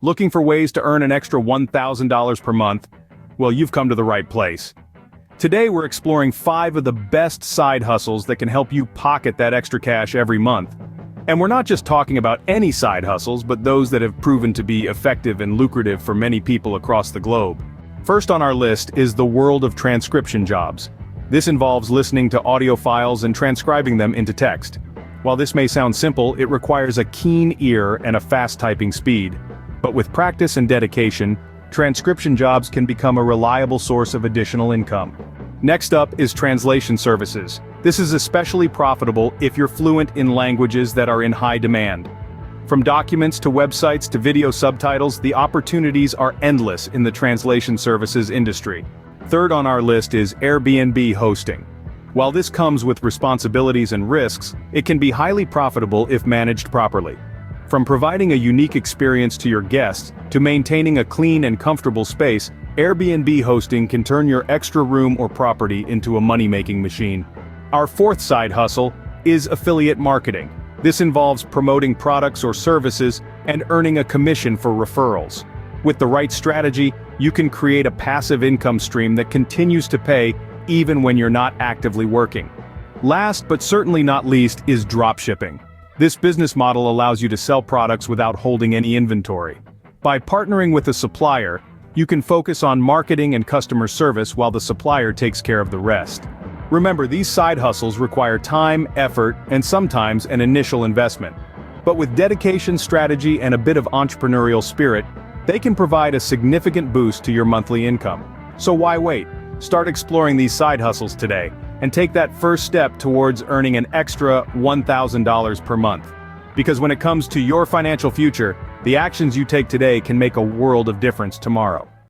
Looking for ways to earn an extra $1,000 per month? Well, you've come to the right place. Today we're exploring 5 of the best side hustles that can help you pocket that extra cash every month. And we're not just talking about any side hustles, but those that have proven to be effective and lucrative for many people across the globe. First on our list is the world of transcription jobs. This involves listening to audio files and transcribing them into text. While this may sound simple, it requires a keen ear and a fast typing speed. But with practice and dedication, transcription jobs can become a reliable source of additional income. Next up is translation services. This is especially profitable if you're fluent in languages that are in high demand. From documents to websites to video subtitles, the opportunities are endless in the translation services industry. Third on our list is Airbnb Hosting. While this comes with responsibilities and risks, it can be highly profitable if managed properly. From providing a unique experience to your guests, to maintaining a clean and comfortable space, Airbnb Hosting can turn your extra room or property into a money-making machine. Our fourth side hustle is affiliate marketing. This involves promoting products or services and earning a commission for referrals. With the right strategy, you can create a passive income stream that continues to pay even when you're not actively working. Last but certainly not least is dropshipping. This business model allows you to sell products without holding any inventory. By partnering with a supplier, you can focus on marketing and customer service while the supplier takes care of the rest. Remember, these side hustles require time, effort, and sometimes an initial investment. But with dedication, strategy, and a bit of entrepreneurial spirit, they can provide a significant boost to your monthly income. So why wait? Start exploring these side hustles today, and take that first step towards earning an extra $1,000 per month. Because when it comes to your financial future, the actions you take today can make a world of difference tomorrow.